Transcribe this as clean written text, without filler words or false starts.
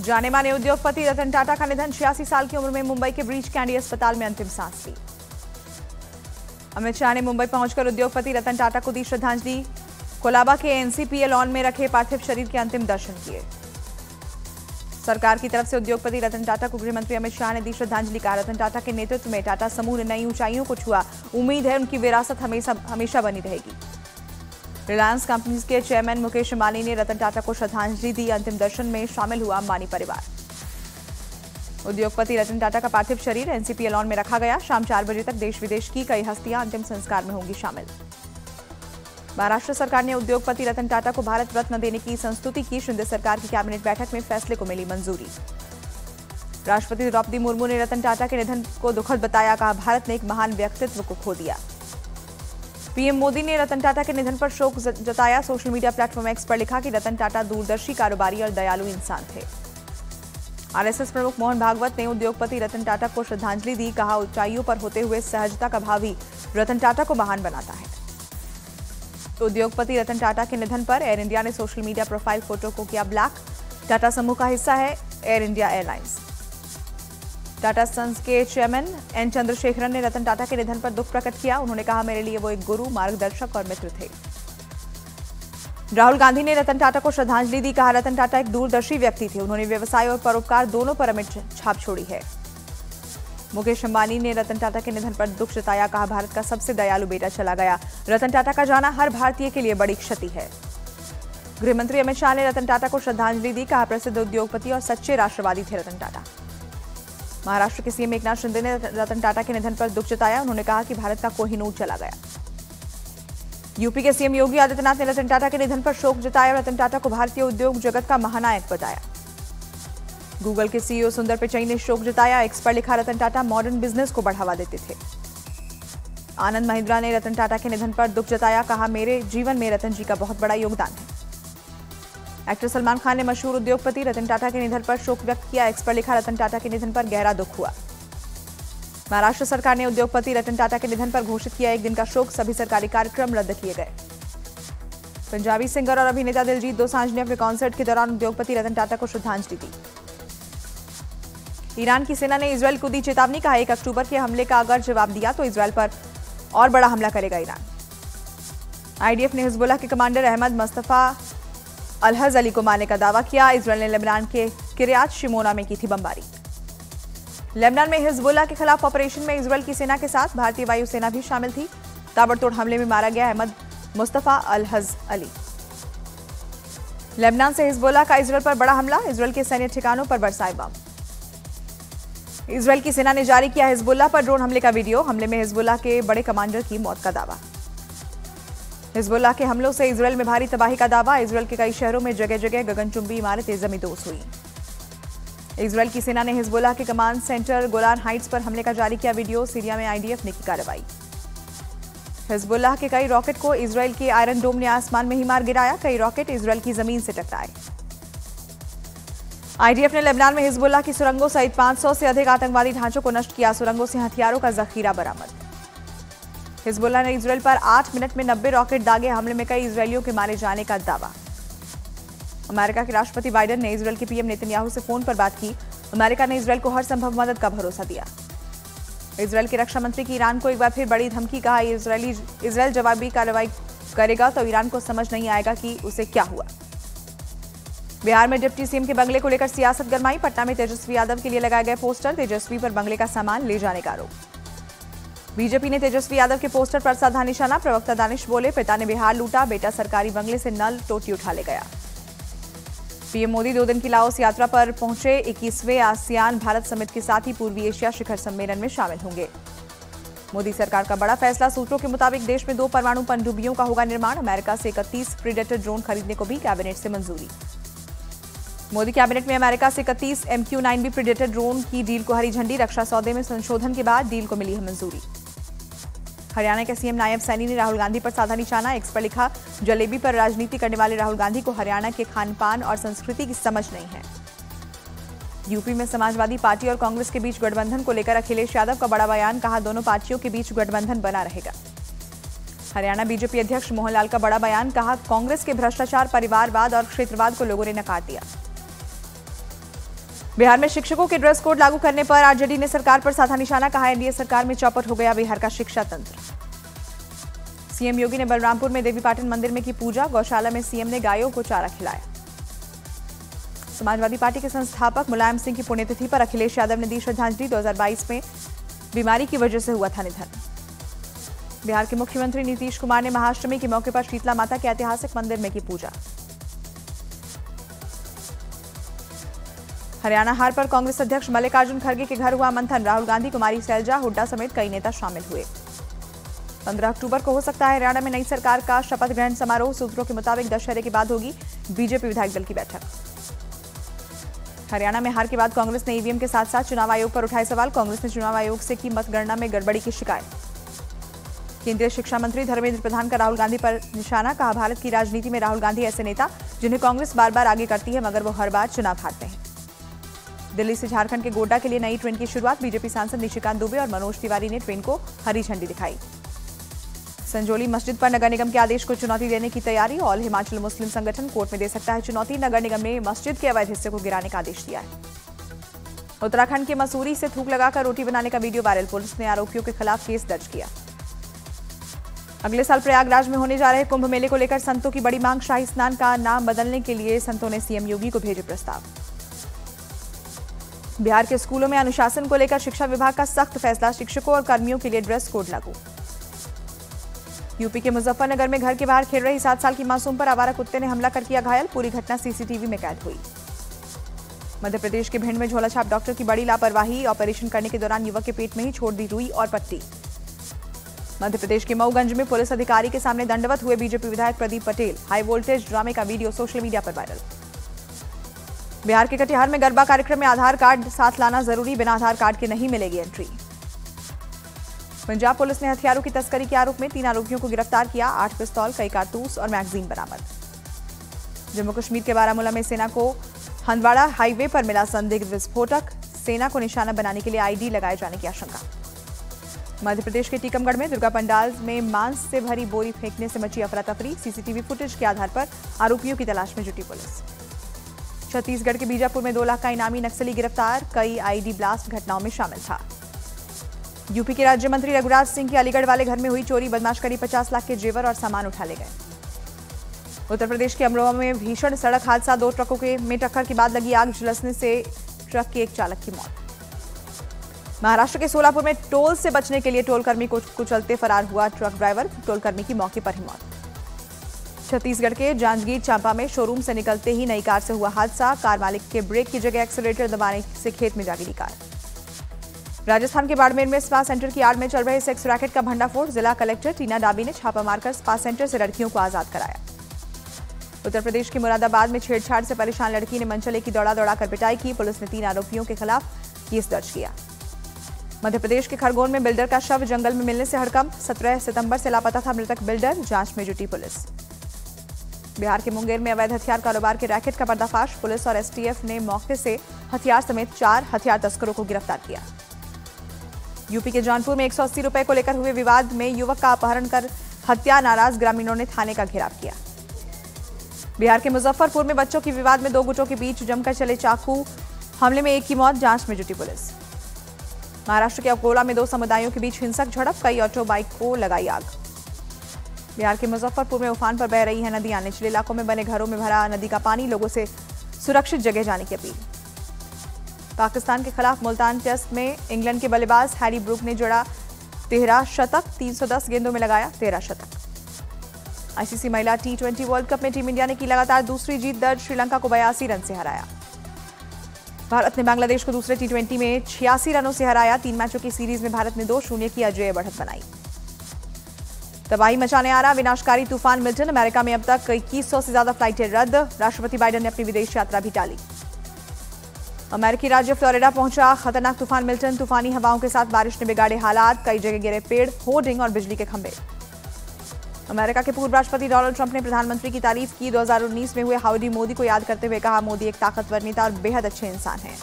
जाने माने उद्योगपति रतन टाटा का निधन। 86 साल की उम्र में मुंबई के ब्रीच कैंडी अस्पताल में अंतिम सांस ली। अमित शाह ने मुंबई पहुंचकर उद्योगपति रतन टाटा को दी श्रद्धांजलि। कोलाबा के एनसीपीए लॉन में रखे पार्थिव शरीर के अंतिम दर्शन किए। सरकार की तरफ से उद्योगपति रतन टाटा को गृह मंत्री अमित शाह ने दी श्रद्धांजलि। कहा, रतन टाटा के नेतृत्व में टाटा समूह ने नई ऊंचाइयों को छुआ। उम्मीद है उनकी विरासत हमेशा बनी रहेगी। रिलायंस कंपनीज के चेयरमैन मुकेश अंबानी ने रतन टाटा को श्रद्धांजलि दी। अंतिम दर्शन में शामिल हुआ अंबानी परिवार। उद्योगपति रतन टाटा का पार्थिव शरीर एनसीपीए लॉन में रखा गया। शाम 4 बजे तक देश विदेश की कई हस्तियां अंतिम संस्कार में होंगी शामिल। महाराष्ट्र सरकार ने उद्योगपति रतन टाटा को भारत रत्न देने की संस्तुति की। शिंदे सरकार की कैबिनेट बैठक में फैसले को मिली मंजूरी। राष्ट्रपति द्रौपदी मुर्मू ने रतन टाटा के निधन को दुखद बताया। कहा, भारत ने एक महान व्यक्तित्व को खो दिया। पीएम मोदी ने रतन टाटा के निधन पर शोक जताया। सोशल मीडिया प्लेटफॉर्म एक्स पर लिखा कि रतन टाटा दूरदर्शी कारोबारी और दयालु इंसान थे। आरएसएस प्रमुख मोहन भागवत ने उद्योगपति रतन टाटा को श्रद्धांजलि दी। कहा, ऊंचाइयों पर होते हुए सहजता का भाव ही रतन टाटा को महान बनाता है। उद्योगपति रतन टाटा के निधन पर एयर इंडिया ने सोशल मीडिया प्रोफाइल फोटो को किया ब्लैक। टाटा समूह का हिस्सा है Air India airlines. Tata sons के चेयरमैन एन चंद्रशेखरन ने रतन टाटा के निधन पर दुख प्रकट किया। उन्होंने कहा, मेरे लिए वो एक गुरु, मार्गदर्शक और मित्र थे। राहुल गांधी ने रतन टाटा को श्रद्धांजलि दी। कहा, रतन टाटा एक दूरदर्शी व्यक्ति थे। उन्होंने व्यवसाय और परोपकार दोनों पर अमिट छाप छोड़ी है। मुकेश अंबानी ने रतन टाटा के निधन पर दुख जताया। कहा, भारत का सबसे दयालु बेटा चला गया। रतन टाटा का जाना हर भारतीय के लिए बड़ी क्षति है। गृह मंत्री अमित शाह ने रतन टाटा को श्रद्धांजलि दी। कहा, प्रसिद्ध उद्योगपति और सच्चे राष्ट्रवादी थे रतन टाटा। महाराष्ट्र के सीएम एकनाथ शिंदे ने रतन टाटा के निधन पर दुख जताया। उन्होंने कहा कि भारत का कोहिनूर चला गया। यूपी के सीएम योगी आदित्यनाथ ने रतन टाटा के निधन पर शोक जताया। रतन टाटा को भारतीय उद्योग जगत का महानायक बताया। गूगल के सीईओ सुंदर पिचई ने शोक जताया। एक्स पर लिखा, रतन टाटा मॉडर्न बिजनेस को बढ़ावा देते थे। आनंद महिंद्रा ने रतन टाटा के निधन पर दुख जताया। कहा, मेरे जीवन में रतन जी का बहुत बड़ा योगदान है। एक्टर सलमान खान ने मशहूर उद्योगपति रतन टाटा के निधन पर शोक व्यक्त किया। एक्स पर लिखा, रतन टाटा के निधन पर गहरा दुख हुआ। महाराष्ट्र सरकार ने उद्योगपति रतन टाटा के निधन पर घोषित किया 1 दिन का शोक। सभी सरकारी कार्यक्रम रद्द किए गए। पंजाबी सिंगर और अभिनेता दिलजीत दोसांझ ने अपने कॉन्सर्ट के दौरान उद्योगपति रतन टाटा को श्रद्धांजलि दी। ईरान की सेना ने इजरायल को दी चेतावनी। कहा, 1 अक्टूबर के हमले का अगर जवाब दिया तो इजरायल पर और बड़ा हमला करेगा ईरान। आईडीएफ ने हिजबुल्लाह के कमांडर अहमद मुस्तफा अलहज अली को मारने का दावा किया। इजरायल ने लेबनान के किरियात शिमोना में की थी बमबारी। लेबनान में हिजबुल्लाह के खिलाफ ऑपरेशन में इजरायल की सेना के साथ भारतीय वायुसेना भी शामिल थी। ताबड़तोड़ हमले में मारा गया अहमद मुस्तफा अलहज अली। लेबनान से हिजबुल्लाह का इजरायल पर बड़ा हमला। इजरायल के सैन्य ठिकानों पर बरसाए बम। इजरायल की सेना ने जारी किया हिजबुल्लाह पर ड्रोन हमले का वीडियो। हमले में हिजबुल्लाह के बड़े कमांडर की मौत का दावा। हिजबुल्लाह के हमलों से इजरायल में भारी तबाही का दावा। इजरायल के कई शहरों में जगह जगह गगनचुंबी इमारतें जमींदोज हुई। इजरायल की सेना ने हिजबुल्लाह के कमांड सेंटर गोलान हाइट्स पर हमले का जारी किया वीडियो। सीरिया में आईडीएफ ने की कार्रवाई। हिजबुल्लाह के कई रॉकेट को इजरायल के आयरन डोम ने आसमान में ही मार गिराया। कई रॉकेट इजरायल की जमीन से टकराए। आईडीएफ ने लेबनान में हिजबुल्लाह की सुरंगों सहित 500 से अधिक आतंकवादी ढांचों को नष्ट किया। सुरंगों से हथियारों का जखीरा बरामद। हिजबुल्लाह ने इजरायल पर 8 मिनट में 90 रॉकेट दागे। हमले में कई इजरायलियों के मारे जाने का दावा। अमेरिका के राष्ट्रपति बाइडेन ने इजरायल के पीएम नेतन्याहू से फोन पर बात की। अमेरिका ने इजरायल को हर संभव मदद का भरोसा दिया। इजरायल के रक्षा मंत्री की ईरान को एक बार फिर बड़ी धमकी। कहा, इजरायल जवाबी कार्रवाई करेगा तो ईरान को समझ नहीं आएगा कि उसे क्या हुआ। बिहार में डिप्टी सीएम के बंगले को लेकर सियासत गरमाई। पटना में तेजस्वी यादव के लिए लगाए गए पोस्टर। तेजस्वी पर बंगले का सामान ले जाने का आरोप। बीजेपी ने तेजस्वी यादव के पोस्टर पर साधा निशाना। प्रवक्ता दानिश बोले, पिता ने बिहार लूटा, बेटा सरकारी बंगले से नल टोटी उठा ले गया। पीएम मोदी 2 दिन की लाओस यात्रा पर पहुंचे। 21वें आसियान भारत समिट के साथ ही पूर्वी एशिया शिखर सम्मेलन में शामिल होंगे। मोदी सरकार का बड़ा फैसला। सूत्रों के मुताबिक देश में 2 परमाणु पनडुब्बियों का होगा निर्माण। अमेरिका से 31 प्रीडेटर ड्रोन खरीदने को भी कैबिनेट से मंजूरी। मोदी कैबिनेट में अमेरिका से 31 MQ-9B प्रीडेटर ड्रोन की डील को हरी झंडी। रक्षा सौदे में संशोधन के बाद डील को मिली है मंजूरी। हरियाणा के सीएम नायब सैनी ने राहुल गांधी पर साधा निशाना। एक्स पर लिखा, जलेबी पर राजनीति करने वाले राहुल गांधी को हरियाणा के खान पान और संस्कृति की समझ नहीं है। यूपी में समाजवादी पार्टी और कांग्रेस के बीच गठबंधन को लेकर अखिलेश यादव का बड़ा बयान। कहा, दोनों पार्टियों के बीच गठबंधन बना रहेगा। हरियाणा बीजेपी अध्यक्ष मोहन लाल का बड़ा बयान। कहा, कांग्रेस के भ्रष्टाचार, परिवारवाद और क्षेत्रवाद को लोगों ने नकार दिया। बिहार में शिक्षकों के ड्रेस कोड लागू करने पर आरजेडी ने सरकार पर साधा निशाना, कहा एनडीए सरकार में चौपट हो गया बिहार का शिक्षा तंत्र। सीएम योगी ने बलरामपुर में देवीपाटन मंदिर में की पूजा, गौशाला में सीएम ने गायों को चारा खिलाया। समाजवादी पार्टी के संस्थापक मुलायम सिंह की पुण्यतिथि पर अखिलेश यादव ने दी श्रद्धांजलि, 2022 में बीमारी की वजह से हुआ था निधन। बिहार के मुख्यमंत्री नीतीश कुमार ने महाअष्टमी के मौके पर शीतला माता के ऐतिहासिक मंदिर में की पूजा। हरियाणा हार पर कांग्रेस अध्यक्ष मल्लिकार्जुन खड़गे के घर हुआ मंथन, राहुल गांधी, कुमारी सैलजा, हुड्डा समेत कई नेता शामिल हुए। 15 अक्टूबर को हो सकता है हरियाणा में नई सरकार का शपथ ग्रहण समारोह, सूत्रों के मुताबिक दशहरे के बाद होगी बीजेपी विधायक दल की बैठक। हरियाणा में हार के बाद कांग्रेस ने ईवीएम के साथ साथ चुनाव आयोग पर उठाए सवाल, कांग्रेस ने चुनाव आयोग से की मतगणना में गड़बड़ी की शिकायत। केंद्रीय शिक्षा मंत्री धर्मेंद्र प्रधान का राहुल गांधी पर निशाना, कहा भारत की राजनीति में राहुल गांधी ऐसे नेता जिन्हें कांग्रेस बार बार आगे करती है मगर वो हर बार चुनाव हारते हैं। दिल्ली से झारखंड के गोड्डा के लिए नई ट्रेन की शुरुआत, बीजेपी सांसद निशिकांत दुबे और मनोज तिवारी ने ट्रेन को हरी झंडी दिखाई। संजौली मस्जिद पर नगर निगम के आदेश को चुनौती देने की तैयारी, ऑल हिमाचल मुस्लिम संगठन कोर्ट में दे सकता है चुनौती, नगर निगम ने मस्जिद के अवैध हिस्से को गिराने का आदेश दिया है। उत्तराखंड के मसूरी से थूक लगाकर रोटी बनाने का वीडियो वायरल, पुलिस ने आरोपियों के खिलाफ केस दर्ज किया। अगले साल प्रयागराज में होने जा रहे कुंभ मेले को लेकर संतों की बड़ी मांग, शाही स्नान का नाम बदलने के लिए संतों ने सीएम योगी को भेजे प्रस्ताव। बिहार के स्कूलों में अनुशासन को लेकर शिक्षा विभाग का सख्त फैसला, शिक्षकों और कर्मियों के लिए ड्रेस कोड लागू। यूपी के मुजफ्फरनगर में घर के बाहर खेल रही 7 साल की मासूम पर आवारा कुत्ते ने हमला कर किया घायल, पूरी घटना सीसीटीवी में कैद हुई। मध्य प्रदेश के भिंड में झोलाछाप डॉक्टर की बड़ी लापरवाही, ऑपरेशन करने के दौरान युवक के पेट में ही छोड़ दी रुई और पट्टी। मध्य प्रदेश के मऊगंज में पुलिस अधिकारी के सामने दंडवत हुए बीजेपी विधायक प्रदीप पटेल, हाई वोल्टेज ड्रामे का वीडियो सोशल मीडिया पर वायरल। बिहार के कटिहार में गरबा कार्यक्रम में आधार कार्ड साथ लाना जरूरी, बिना आधार कार्ड के नहीं मिलेगी एंट्री। पंजाब पुलिस ने हथियारों की तस्करी के आरोप में 3 आरोपियों को गिरफ्तार किया, 8 पिस्तौल, कई कारतूस और मैगजीन बरामद। जम्मू कश्मीर के बारामूला में सेना को हंदवाड़ा हाईवे पर मिला संदिग्ध विस्फोटक, सेना को निशाना बनाने के लिए आईडी लगाए जाने की आशंका। मध्य प्रदेश के टीकमगढ़ में दुर्गा पंडाल में मांस से भरी बोरी फेंकने से मची अफरा तफरी, सीसीटीवी फुटेज के आधार पर आरोपियों की तलाश में जुटी पुलिस। छत्तीसगढ़ के बीजापुर में 2 लाख का इनामी नक्सली गिरफ्तार, कई आईडी ब्लास्ट घटनाओं में शामिल था। यूपी के राज्य मंत्री रघुराज सिंह की अलीगढ़ वाले घर में हुई चोरी, बदमाश करीब 50 लाख के जेवर और सामान उठा ले गए। उत्तर प्रदेश के अमरोहा में भीषण सड़क हादसा, 2 ट्रकों में टक्कर के बाद लगी आग, झुलसने से ट्रक के एक चालक की मौत। महाराष्ट्र के सोलापुर में टोल से बचने के लिए टोलकर्मी को कुचलते फरार हुआ ट्रक ड्राइवर, टोलकर्मी की मौके पर ही मौत। छत्तीसगढ़ के जांजगीर चांपा में शोरूम से निकलते ही नई कार से हुआ हादसा, कार मालिक के ब्रेक की जगह एक्सीलरेटर दबाने से खेत में जा गिरी कार। राजस्थान के बाड़मेर में स्पा सेंटर की आड़ में चल रहे सेक्स रैकेट का भंडाफोड़, जिला कलेक्टर टीना डाबी ने छापा मारकर स्पा सेंटर से लड़कियों को आजाद कराया। उत्तर प्रदेश के मुरादाबाद में छेड़छाड़ से परेशान लड़की ने मनचले की दौड़ा कर पिटाई की, पुलिस ने 3 आरोपियों के खिलाफ केस दर्ज किया। मध्य प्रदेश के खरगोन में बिल्डर का शव जंगल में मिलने से हड़कंप, 17 सितंबर से लापता था मृतक बिल्डर, जांच में जुटी पुलिस। बिहार के मुंगेर में अवैध हथियार कारोबार के रैकेट का पर्दाफाश, पुलिस और एसटीएफ ने मौके से हथियार समेत 4 हथियार तस्करों को गिरफ्तार किया। यूपी के जौनपुर में 180 रुपए को लेकर हुए विवाद में युवक का अपहरण कर हत्या, नाराज ग्रामीणों ने थाने का घेराव किया। बिहार के मुजफ्फरपुर में बच्चों के विवाद में 2 गुटों के बीच जमकर चले चाकू हमले में एक की मौत, जांच में जुटी पुलिस। महाराष्ट्र के अकोला में 2 समुदायों के बीच हिंसक झड़प, कई ऑटो बाइक को लगाई आग। बिहार के मुजफ्फरपुर में उफान पर बह रही है नदियां, निचले इलाकों में बने घरों में भरा नदी का पानी, लोगों से सुरक्षित जगह जाने की अपील। पाकिस्तान के खिलाफ मुल्तान टेस्ट में इंग्लैंड के बल्लेबाज हैरी ब्रूक ने जोड़ा 13 शतक, 310 गेंदों में लगाया 13 शतक। आईसीसी महिला T20 वर्ल्ड कप में टीम इंडिया ने की लगातार दूसरी जीत दर्ज, श्रीलंका को 82 रन से हराया। भारत ने बांग्लादेश को दूसरे T20 में 86 रनों से हराया। 3 मैचों की सीरीज में भारत ने 2-0 की अजेय बढ़त बनाई। तबाही मचाने आ रहा विनाशकारी तूफान मिल्टन, अमेरिका में अब तक 2100 से ज्यादा फ्लाइटें रद्द, राष्ट्रपति बाइडेन ने अपनी विदेश यात्रा भी टाली। अमेरिकी राज्य फ्लोरिडा पहुंचा खतरनाक तूफान मिल्टन, तूफानी हवाओं के साथ बारिश ने बिगाड़े हालात, कई जगह गिरे पेड़, होर्डिंग और बिजली के खंभे। अमेरिका के पूर्व राष्ट्रपति डोनाल्ड ट्रंप ने प्रधानमंत्री की तारीफ की, 2019 में हुए हाउडी मोदी को याद करते हुए कहा, मोदी एक ताकतवर नेता और बेहद अच्छे इंसान हैं।